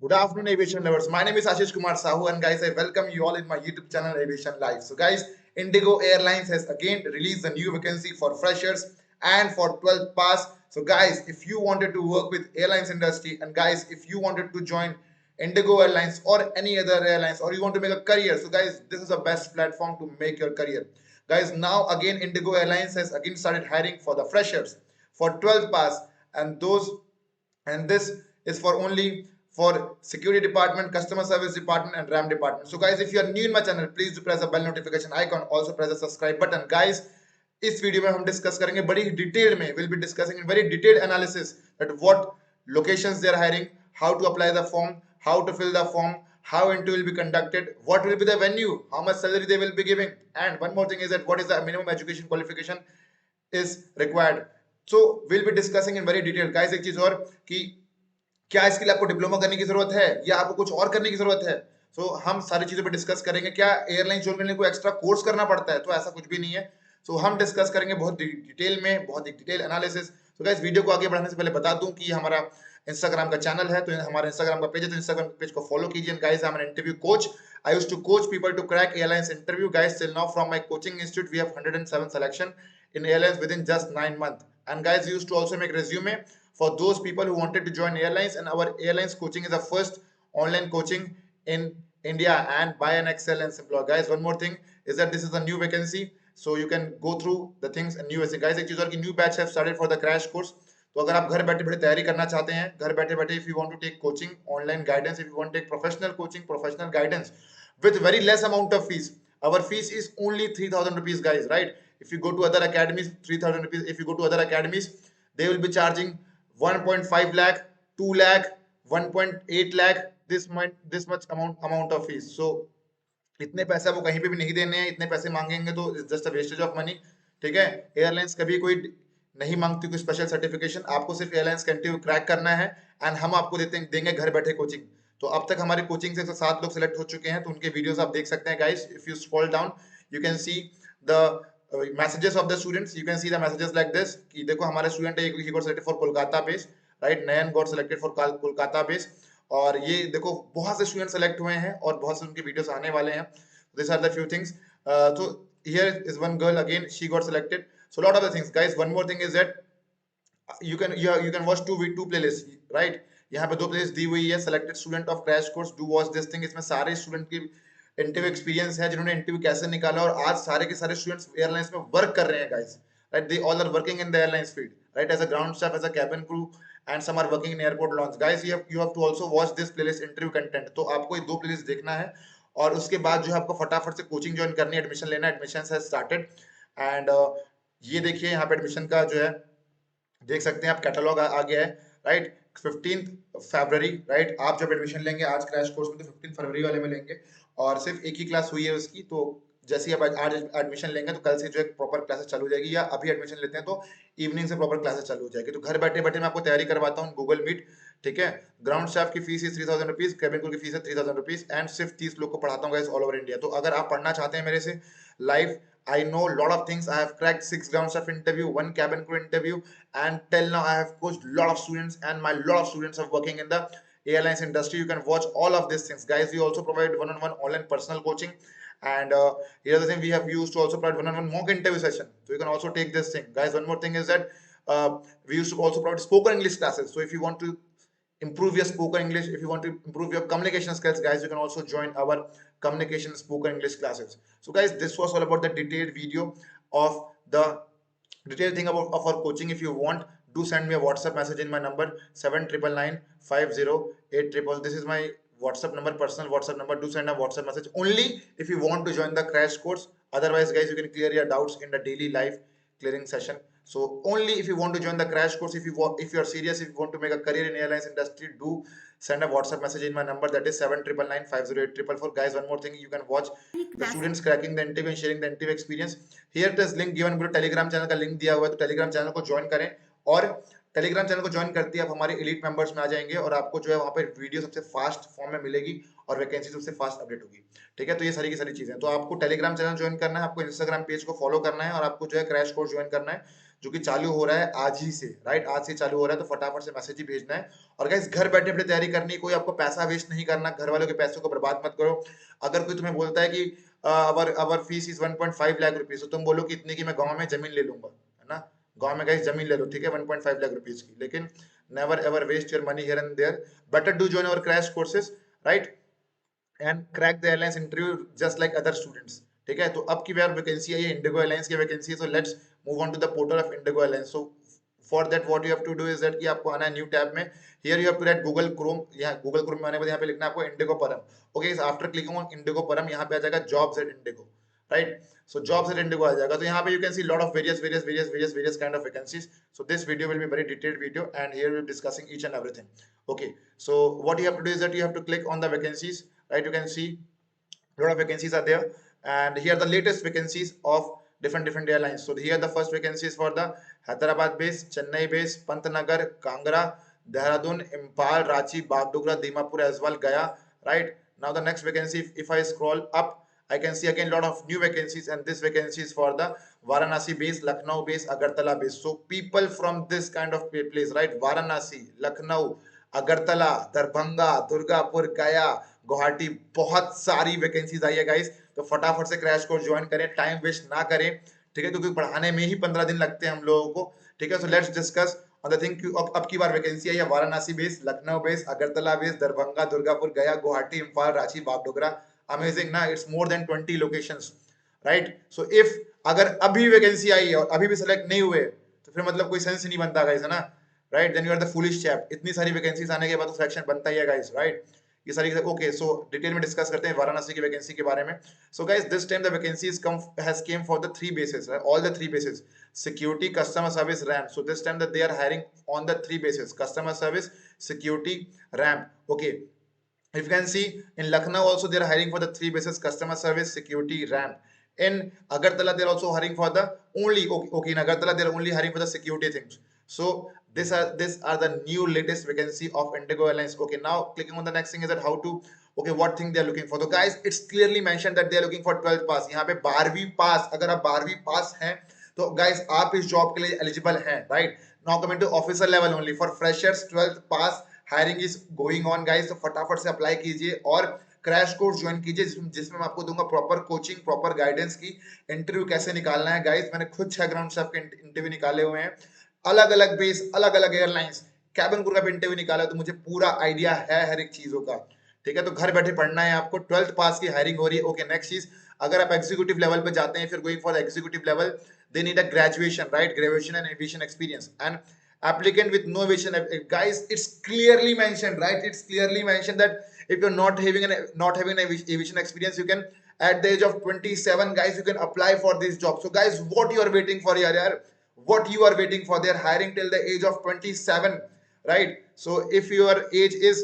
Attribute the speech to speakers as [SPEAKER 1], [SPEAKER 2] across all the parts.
[SPEAKER 1] Good afternoon, aviation lovers. My name is Ashish Kumar Sahu, and guys, I welcome you all in my YouTube channel Aviation Live. So, guys, Indigo Airlines has again released a new vacancy for freshers and for 12th pass. So, guys, if you wanted to work with airlines industry, and guys, if you wanted to join Indigo Airlines or any other airlines, or you want to make a career, so guys, this is the best platform to make your career. Guys, now again, Indigo Airlines has again started hiring for the freshers for 12th pass, and those and this is for only for security department, customer service department, and ram department. So guys, if you are new in my channel, please do press the bell notification icon, also press the subscribe button. Guys, इस video में हम discuss करेंगे बड़ी detail में, will be discussing in very detailed analysis that what locations they are hiring, how to apply the form, how to fill the form, how interview will be conducted, what will be the venue, how much salary they will be giving, and one more thing is that what is the minimum education qualification is required. So we'll be discussing in very detail. Guys, एक चीज और कि क्या इसके लिए आपको diploma करने की जरूरत है या आपको कुछ और करने की जरूरत है। हम सारी चीजों पे डिस्कस करेंगे। क्या एयरलाइन ज्वाइन करने को एक्स्ट्रा कोर्स करना पड़ता है? तो ऐसा कुछ भी नहीं है। हम डिस्कस करेंगे बहुत डिटेल में, बहुत डिटेल एनालिसिस। गाइस, वीडियो को आगे बढ़ाने से पहले बता दूं कि हमारा इंस्टाग्राम का चैनल है, तो हमारा इंस्टाग्राम का पेज है, तो इंस्टाग्राम पेज को फॉलो कीजिए। Guys, I am an interview coach. I used to coach people to crack airlines interview. Guys, till now from my coaching institute we have 107 selection in airlines within just 9 months. And guys, we used to also make resume for those people who wanted to join airlines, and our airlines coaching is the first online coaching in India and by an excellence employer. Guys, one more thing is that this is a new vacancy, so you can go through the things and new vacancy. Guys, एक चीज और कि new batch have started for the crash course. तो अगर आप घर बैठे बैठे तैयारी करना चाहते हैं, घर बैठे बैठे if you want to take coaching, online guidance, if you want to take professional coaching, professional guidance with very less amount of fees. Our fees is only 3,000 rupees, guys, right? If you go to other academies, 3,000 rupees. If you go to other academies, they will be charging 1.5 lakh, 2 lakh, 1.8 lakh, this much amount of fees. So इतने पैसे वो कहीं पे भी नहीं देने हैं। इतने पैसे मांगेंगे तो just a wastage of money. ठीक है, एयरलाइंस कभी कोई नहीं मांगती कोई स्पेशल सर्टिफिकेशन, आपको सिर्फ एयरलाइंस का इंटरव्यू क्रैक करना है एंड हम आपको देंगे घर बैठे कोचिंग। तो अब तक हमारी कोचिंग से 7 लोग सिलेक्ट हो चुके हैं, तो उनके वीडियोस आप देख सकते हैं। Guys, if you scroll down you can see the messages of the students. You can see the messages like this कि देखो हमारे स्टूडेंट है, he got selected for Kolkata base, right, Nayan got selected for Kolkata base. और ये देखो बहुत से student select हुए हैं और बहुत से उनके वीडियोस आने वाले हैं। These are the few things. So here is one girl again, she got selected. So a lot of the things, guys. One more thing is that you can watch two playlists, right? यहाँ पे 2 playlist दी हुई है, selected student of crash course do watch this thing. इसमें सारे student की interview experience है, जिन्होंने interview कैसे निकाला, और आज सारे के सारे स्टूडेंट्स एयरलाइंस में वर्क कर रहे हैं, guys, right. They all are working in the airlines field, right, as a ground staff, as a cabin crew, and some are working in airport lounge. Guys, you have to also watch this playlist interview content. तो आपको ये 2 playlist देखना है और उसके बाद जो है आपको फटाफट से कोचिंग ज्वाइन करनी है, एडमिशन लेना है। एडमिशन हैज स्टार्टेड एंड ये देखिए यहाँ पे एडमिशन का जो है देख सकते हैं आप, कैटलॉग आ गया है, राइट। 15 फरवरी, राइट, आप जब एडमिशन लेंगे आज क्रैश कोर्स में तो 15 फरवरी वाले में लेंगे, और सिर्फ एक ही क्लास हुई है उसकी। तो जैसे ही आप आज एडमिशन लेंगे तो कल से जो है प्रॉपर क्लासेस चालू हो जाएगी, या अभी एडमिशन लेते हैं तो इवनिंग से प्रॉपर क्लासेस चालू हो जाएगी। तो घर बैठे बैठे मैं आपको तैयारी करवाता हूँ गूगल मीट। ठीक है, ग्राउंड स्टाफ की फीस है 3,000 रुपीज, कैबिन क्रू की फीस है 3,000 रुपीज, एंड सिर्फ 30 लोग को पढ़ाता हूँ गाइस ऑल ओवर इंडिया। तो अगर आप पढ़ना चाहते हैं मेरे से live, I know a lot of things. I have cracked 6 rounds of interview, 1 cabin crew interview, and till now I have coached lot of students, and my lot of students are working in the airlines industry. You can watch all of these things, guys. We also provide one-on-one online personal coaching, and here's the thing: we have used to also provide one-on-one mock interview session. So you can also take this thing, guys. One more thing is that we used to also provide spoken English classes. So if you want to improve your spoken English, if you want to improve your communication skills, guys, you can also join our communication spoken English classes. So guys, this was all about the detailed video of the detailed thing about of our coaching. If you want, do send me a WhatsApp message in my number 7999508000. This is my WhatsApp number, personal WhatsApp number. Do send a WhatsApp message only if you want to join the crash course. Otherwise, guys, you can clear your doubts in the daily life clearing session. So only if you want to join the crash course, if you are serious, if you want to make a career in airlines industry, do send a WhatsApp message in my number, that is 7999508444. Guys, one more thing, you can watch the students cracking the interview and sharing the interview experience. Here it is link given below, Telegram channel का link दिया हुआ है, तो Telegram channel को join करें। और Telegram channel को join करते ही आप हमारे एलीट मेंबर्स में आ जाएंगे, और आपको जो है वहां पे वीडियो सबसे फास्ट फॉर्म में मिलेगी और वैकेंसी सबसे फास्ट अपडेट होगी। ठीक है, तो ये सारी की सारी चीजें। तो आपको टेलीग्राम चैनल ज्वाइन करना है, आपको इंस्टाग्राम पेज को फॉलो करना है, और आपको जो है क्रैश कोर्स ज्वाइन करना है, जो कि चालू हो रहा है आज ही से, राइट? आज से चालू हो रहा है, तो फटाफट से मैसेज ही भेजना है। और गाइस घर बैठे बैठे तैयारी करनी है, कोई आपको पैसा वेस्ट नहीं करना, घर वालों के पैसों को बर्बाद मत करो। अगर कोई तुम्हें बोलता है कि अवर अवर फीस इज 1.5 लाख रुपीज, तो तुम बोलो कि इतने की मैं गाँव में जमीन ले लूंगा, है ना? गाँव में गाइस जमीन ले लो, ठीक है, 1.5 लाख रुपीज की। लेकिन never ever waste your money here and there, better do join our crash courses, right? And crack the airlines interview just like other students, ठीक है? तो अब की बार वैकेंसी है, ये इंडिगो एयरलाइंस की वैकेंसी है। So let's move on to the portal of IndiGo airlines. So for that what you have to do is that कि आपको आना है न्यू टैब में। Here you have to write Google Chrome, यहाँ Google Chrome में आने के बाद यहाँ पे लिखना है आपको इंडिगो परम। Okay, after clicking on IndiGo परम, यहाँ पे आ जाएगा jobs at IndiGo, right? So jobs at IndiGo आ जाएगा, तो यहाँ पे you can see lot of various kind of vacancies. So this video will be very detailed video and here we will discussing each and everything. Okay, so what you have to do is that you have to click on the vacancies, right? You can see a lot of vacancies are there, and here are the latest vacancies of different airlines. So here the first vacancy is for the Hyderabad base, Chennai base, Pantnagar, Kangra, Dehradun, Impal, Ranchi, Bagdogra, Dimapur as well, Gaya, right? Now the next vacancy, if I scroll up, I can see again lot of new vacancies, and this vacancy is for the Varanasi base, Lucknow base, Agartala base. So people from this kind of place, right? Varanasi, Lucknow, Agartala, Darbhanga, Durgapur, गया, गुवाहाटी, बहुत सारी vacancies आई है guys. तो फटाफट से crash course join करें, time waste ना करें, ठीक है? क्योंकि पढ़ाने में ही 15 दिन लगते हैं हम लोगों को, ठीक है? So let's discuss on the thing. अब की बार वैकेंसी आई है Varanasi base, Lucknow base, Agartala base, Darbhanga, Durgapur, गया, गुवाहाटी, इम्फाल, रांची, बागडोगरा। अमेजिंग ना? It's more than 20 locations, right? So if अगर अभी वैकेंसी आई है और अभी भी सिलेक्ट नहीं हुए, तो फिर मतलब कोई सेंस ही नहीं बनता गाइस, है ना? Right? Then you are the foolish chap. इतनी सारी वैकेंसीज आने के बाद तो सिलेक्शन बनता ही है गाइस, राइट? ये सारी। ओके, सो डिटेल में डिस्कस करते हैं वाराणसी की वैकेंसी के बारे में। So guys this time the vacancies come has came for the three basis, all the three basis, security, customer service, ramp. So this time that they are hiring on the three basis, customer service, security, ramp। Okay, if you can see in Lucknow also they are hiring for the three bases, customer service, security, ramp. In Agartala they are also hiring for the only, okay, in Agartala they are only hiring for the security things. So these are the new latest vacancy of Indigo Airlines. Okay, now clicking on the next thing is that how to, okay, what thing they are looking for. So guys, it's clearly mentioned that they are looking for 12th pass। यहाँ पे 12वीं पास, अगर आप 12वीं पास हैं तो guys आप इस जॉब के लिए एलिजिबल हैं, right? Now coming to officer level only for freshers 12th pass, hiring is going on guys. तो फटाफट से अप्लाई कीजिए और क्रैश कोर्स ज्वाइन कीजिए, जिसमें मैं आपको दूंगा प्रॉपर कोचिंग, प्रॉपर गाइडेंस की इंटरव्यू कैसे निकालना है। गाइस मैंने खुद 6 ग्राउंड से आपके इंटरव्यू निकाले हुए हैं, अलग अलग बेस, अलग अलग एयरलाइंस, कैबिन क्रू का भी इंटरव्यू निकाला है, तो मुझे पूरा आइडिया है हर एक चीजों का, ठीक है? तो घर बैठे पढ़ना है आपको, 12th पास की हायरिंग हो रही है। ओके, नेक्स्ट चीज, अगर आप एग्जीक्यूटिव लेवल पे जाते हैं, फिर going for executive level, they need a graduation, right? Graduation and aviation experience. And applicant with no aviation, guys, it's clearly mentioned, right? It's clearly mentioned that if you're not having an aviation experience, you can at the age of 27, guys, you can apply for this job. So guys, what you are waiting for here, yaar? What you are waiting for? They're hiring till the age of 27, right? So if your age is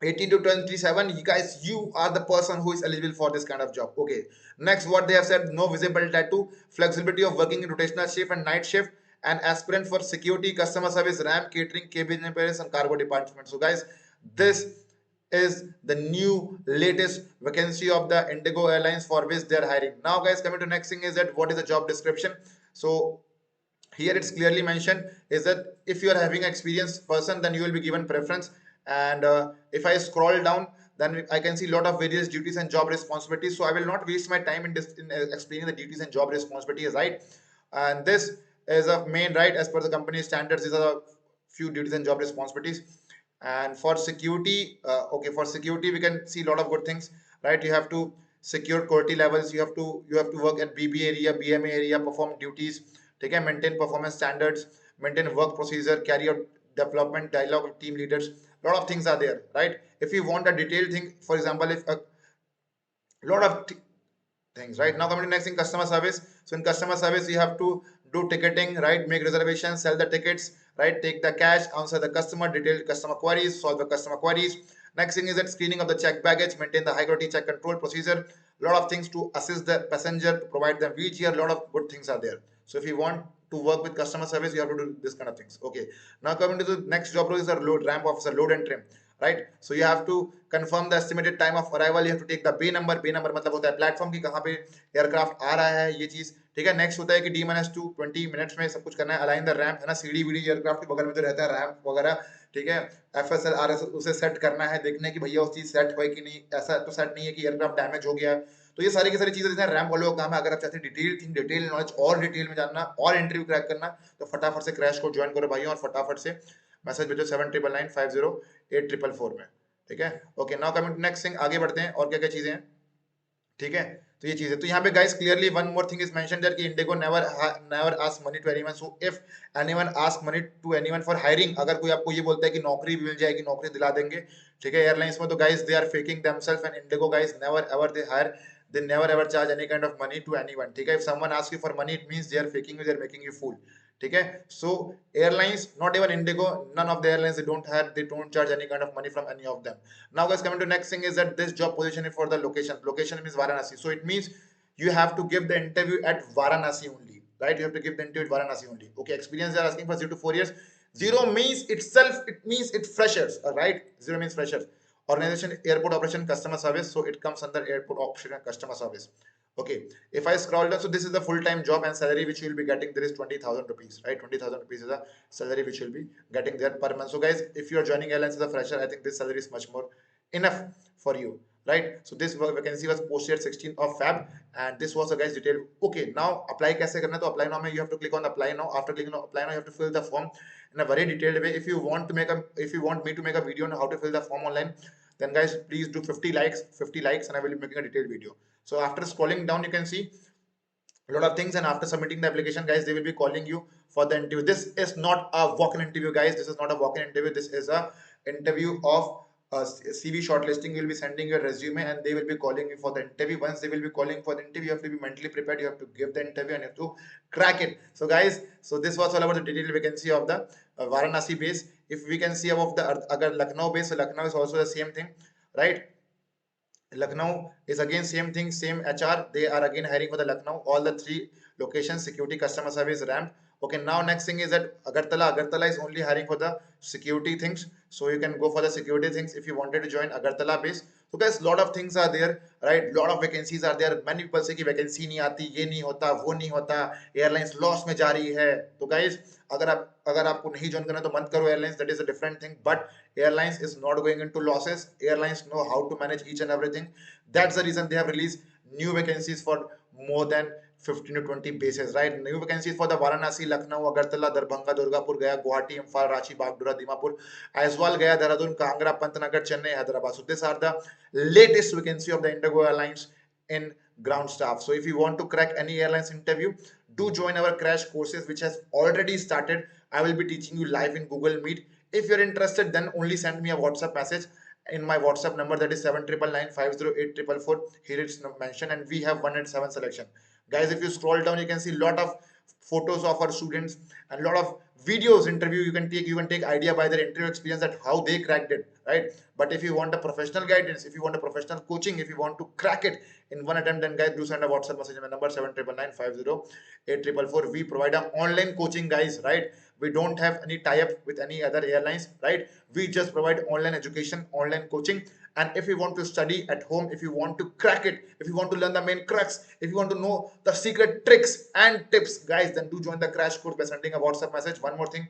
[SPEAKER 1] 18 to 27, you guys, you are the person who is eligible for this kind of job. Okay, next what they have said, no visible tattoo, flexibility of working in rotational shift and night shift, and aspirant for security, customer service, ramp, catering, cabin repairs, and cargo department. So guys, this is the new latest vacancy of the Indigo Airlines for which they are hiring. Now guys, coming to next thing is that what is the job description. So here it's clearly mentioned is that if you are having experienced person, then you will be given preference. And if I scroll down, then I can see a lot of various duties and job responsibilities. So I will not waste my time in this, in explaining the duties and job responsibilities, right? And this is a main, right, as per the company standards. These are a few duties and job responsibilities. And for security, okay, for security we can see a lot of good things, right? You have to secure quality levels, you have to work at BB area, BMA area, perform duties, ठीक है? Maintain performance standards, maintain work procedure, carry out development dialogue with team leaders. A lot of things are there, right? If you want a detailed thing, for example, if a lot of things, right? Now coming to next thing, customer service. So in customer service you have to do ticketing, right? Make reservations, sell the tickets, right? Take the cash, answer the customer, detailed customer queries, solve the customer queries. Next thing is that screening of the check baggage, maintain the high quality check control procedure. A lot of things to assist the passenger, to provide them wheelchair. A lot of good things are there. So if you want to work with customer service, you have to do this kind of things. Okay, now coming to the next job role is a load ramp officer, load and trim. Right. So you have to confirm the estimated time of arrival, you have to take the bay number मतलब होता है platform की कहाँ पे aircraft आ रहा है, ये चीज. ठीक है. नेक्स्ट होता है कि D-2 20 मिनट्स में सब कुछ करना है. अलाइन द रैम्प, है ना, सीढ़ी वीडी एयरक्राफ्ट के बगल में जो रहता है रैम्प वगैरह. ठीक है. FSL RSL उसे सेट करना है, देखने की भैया उस चीज सेट हुआ कि नहीं. ऐसा तो सेट नहीं है कि एयरक्राफ्ट डैमेज हो गया. तो ये सारी की सारी चीजें जैसे रैम्प वालों का काम है. अगर आप चाहते हैं डिटेल थिंग, डिटेल नॉलेज और डिटेल में जानना और इंटरव्यू क्रैक करना, तो फटाफट से क्रैश को ज्वाइन करो भाइयों, और फटाफट से मैसेज भेजो 7999508444 में. ठीक है. Okay, now coming to next thing, आगे बढ़ते हैं और क्या क्या चीजें हैं. ठीक है. तो ये चीज है. तो यहाँ पे guys clearly one more thing is mentioned that कि IndiGo never ask money to anyone. So if anyone ask money to anyone for hiring, अगर कोई आपको ये बोलता है कि नौकरी मिल जाएगी, नौकरी दिला देंगे, ठीक है, एयरलाइंस में, तो guys they are faking themselves. And IndiGo guys never ever they hire, they never ever charge any kind of money to anyone. ठीक है. If someone asks you for money, it means they are faking you, they are making you fool. ठीक है. So airlines, not even Indigo, none of the airlines, they don't charge any kind of money from any of them. Now guys, coming to next thing is that this job position is for the location means Varanasi. So it means you have to give the interview at Varanasi only, right? You have to give the interview at Varanasi only. Okay, experience they are asking for 0 to 4 years. Zero means itself, it means it freshers, right? Zero means freshers. Organization airport operation customer service, so it comes under airport operation and customer service. Okay, if I scroll down, so this is the full-time job and salary which you will be getting. There is 20,000 rupees, right? 20,000 rupees is the salary which you will be getting there per month. So guys, if you are joining airlines as a fresher, I think this salary is much more enough for you, right? So this vacancy was posted 16th of Feb, and this was a guys detail. Okay, now apply कैसे करना है? तो apply now में you have to click on apply now. After clicking on apply now, you have to fill the form in a very detailed way. If you want me to make a video on how to fill the form online, then guys please do 50 likes and I will be making a detailed video. So after scrolling down, you can see a lot of things, and after submitting the application, guys, they will be calling you for the interview. This is not a walk-in interview, guys. This is not a walk-in interview. This is a interview of CV shortlisting. You will be sending your resume and they will be calling you for the interview. Once they will be calling for the interview, you have to be mentally prepared. You have to give the interview and you have to crack it. So guys, so this was all about the detailed vacancy of the Varanasi base. If we can see above the agar Lucknow base, so Lucknow is also the same thing, right? Lucknow is again same thing, same HR. They are again hiring for the Lucknow. All the three locations, security, customer service, ramp. Okay, now next thing is that Agartala. Agartala is only hiring for the security things. So you can go for the security things if you wanted to join Agartala base. So guys, lot of things are there, right? Lot of vacancies are there. Many people say कि vacancy नहीं आती, ये नहीं होता, वो नहीं होता, airlines loss में जा रही है. तो guys, अगर आपको नहीं join करना तो मत करो airlines. That is a different thing. But airlines is not going into losses. Airlines know how to manage each and everything. That's the reason they have released new vacancies for more than 15 to 20 bases, right? New vacancies for the Varanasi, Lucknow, Agartala, Darbhanga, Durgapur, Gaya, Guwahati, Imphal, Ranchi, Bagdogra, Dimapur, as well Gaya, Dehradun, Kangra, Pantnagar, Chennai, Hyderabad. So these are the latest vacancy of the Indigo Airlines in ground staff. So if you want to crack any airlines interview, do join our crash courses which has already started. I will be teaching you live in Google Meet. If you're interested, then only send me a WhatsApp message in my WhatsApp number, that is 7999508444. Here it's mentioned, and we have 107 selection. Guys, if you scroll down, you can see a lot of photos of our students and a lot of videos interview you can take idea by their interview experience that how they cracked it, right? But if you want a professional guidance, if you want a professional coaching, if you want to crack it in one attempt, then guys, do send a WhatsApp message in my number 7999508444. We provide an online coaching, guys, right? We don't have any tie-up with any other airlines, right? We just provide online education, online coaching. And if you want to study at home, if you want to crack it, if you want to learn the main crux, if you want to know the secret tricks and tips, guys, then do join the crash course by sending a WhatsApp message. One more thing,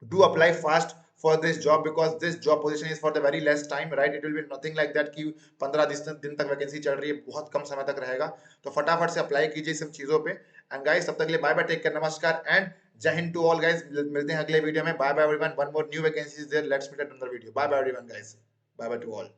[SPEAKER 1] do apply fast for this job because this job position is for the very less time, right? It will be nothing like that कि 15 दिन तक vacancy चल रही है, बहुत कम समय तक रहेगा. तो फटाफट से अप्लाई कीजिए सब चीजों पे. एंड गाइस, तब तक के लिए बाय बाय, टेक केयर, नमस्कार एंड जय हिंद टू ऑल गाइस. मिलते हैं अगले वीडियो में. Bye bye everyone. One more new vacancies there. Let's meet at another video. Bye bye everyone guys. Bye bye to all.